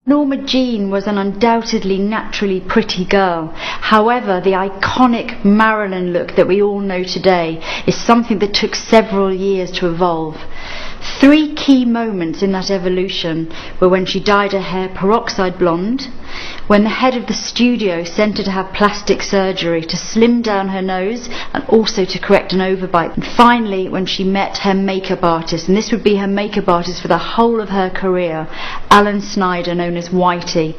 Norma Jean was an undoubtedly naturally pretty girl. However, the iconic Marilyn look that we all know today is something that took several years to evolve. 3 key moments in that evolution were when she dyed her hair peroxide blonde, when the head of the studio sent her to have plastic surgery to slim down her nose and also to correct an overbite, and finally when she met her makeup artist, and this would be her makeup artist for the whole of her career, Alan Snyder, known as Whitey.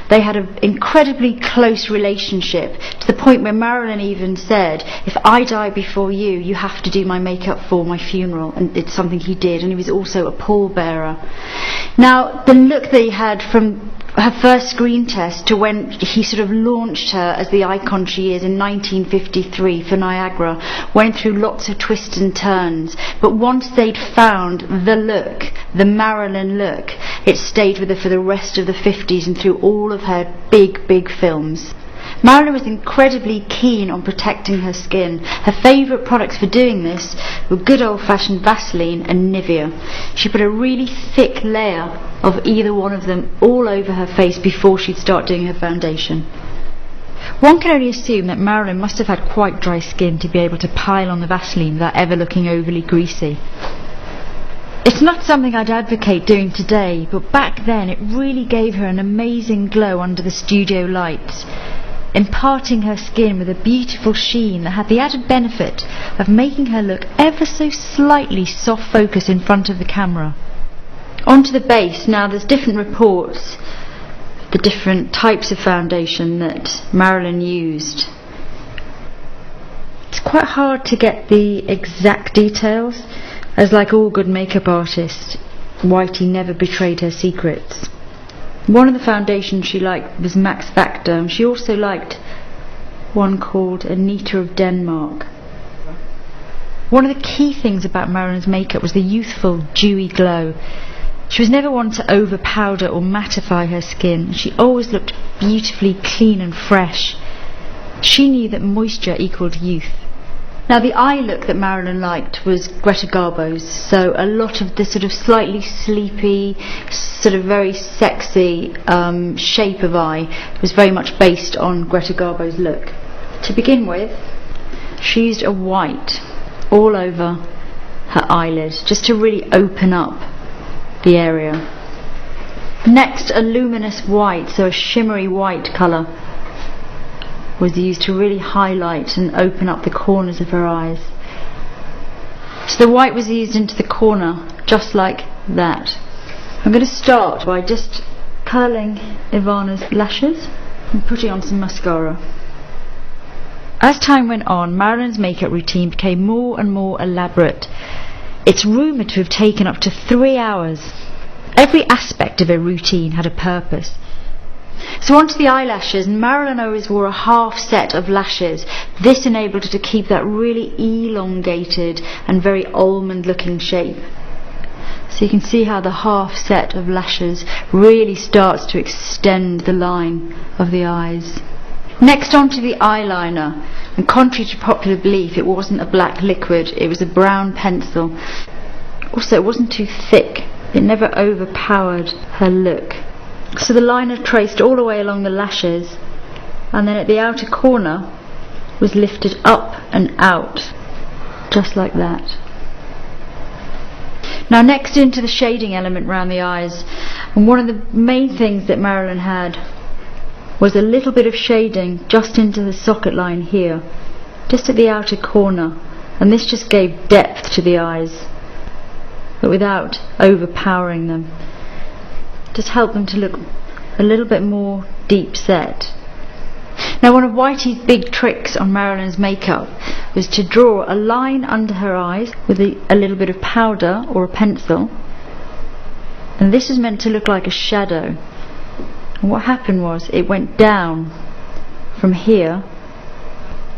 They had an incredibly close relationship, to the point where Marilyn even said, if I die before you, you have to do my makeup for my funeral, and it's something he did, and he was also a pallbearer. Now, the look that he had from her first screen test to when he sort of launched her as the icon she is in 1953 for Niagara went through lots of twists and turns, but once they'd found the look, the Marilyn look, it stayed with her for the rest of the 50s and through all of her big films. Marilyn was incredibly keen on protecting her skin. Her favourite products for doing this were good old-fashioned Vaseline and Nivea. She put a really thick layer of either one of them all over her face before she'd start doing her foundation. One can only assume that Marilyn must have had quite dry skin to be able to pile on the Vaseline without ever looking overly greasy. It's not something I'd advocate doing today, but back then it really gave her an amazing glow under the studio lights, imparting her skin with a beautiful sheen that had the added benefit of making her look ever so slightly soft focus in front of the camera. Onto the base. Now there's different reports, the different types of foundation that Marilyn used. It's quite hard to get the exact details, as like all good makeup artists, Whitey never betrayed her secrets. One of the foundations she liked was Max Factor, and she also liked one called Anita of Denmark. One of the key things about Marilyn's makeup was the youthful, dewy glow. She was never one to over-powder or mattify her skin. She always looked beautifully clean and fresh. She knew that moisture equaled youth. Now the eye look that Marilyn liked was Greta Garbo's, so a lot of the sort of slightly sleepy, sort of very sexy shape of eye was very much based on Greta Garbo's look. To begin with, she used a white all over her eyelid just to really open up the area. Next, a luminous white, so a shimmery white colour, was used to really highlight and open up the corners of her eyes. So the white was used into the corner, just like that. I'm going to start by just curling Ivana's lashes and putting on some mascara. As time went on, Marilyn's makeup routine became more and more elaborate. It's rumoured to have taken up to 3 hours. Every aspect of her routine had a purpose. So onto the eyelashes. Marilyn always wore a half set of lashes. This enabled her to keep that really elongated and very almond looking shape. So you can see how the half set of lashes really starts to extend the line of the eyes. Next onto the eyeliner, and contrary to popular belief, it wasn't a black liquid, it was a brown pencil. Also, it wasn't too thick, it never overpowered her look. So the liner traced all the way along the lashes, and then at the outer corner was lifted up and out, just like that. Now next into the shading element around the eyes, and one of the main things that Marilyn had was a little bit of shading just into the socket line here, just at the outer corner, and this just gave depth to the eyes, but without overpowering them. Just help them to look a little bit more deep set. Now one of Whitey's big tricks on Marilyn's makeup was to draw a line under her eyes with a little bit of powder or a pencil, and this is meant to look like a shadow. And what happened was it went down from here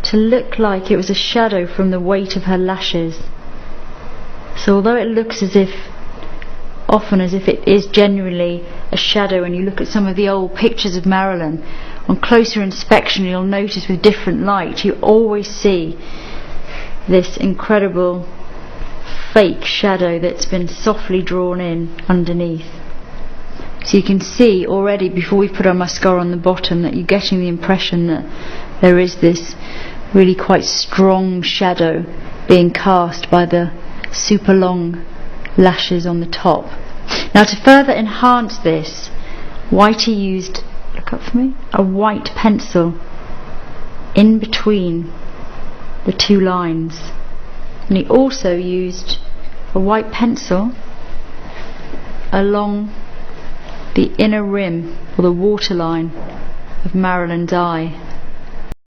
to look like it was a shadow from the weight of her lashes. So although it looks often as if it is genuinely a shadow, when you look at some of the old pictures of Marilyn, on closer inspection you'll notice with different light you always see this incredible fake shadow that's been softly drawn in underneath. So you can see already before we put our mascara on the bottom that you're getting the impression that there is this really quite strong shadow being cast by the super long lashes on the top. Now to further enhance this, Whitey used, look up for me, a white pencil in between the two lines, and he also used a white pencil along the inner rim or the waterline of Marilyn's eye.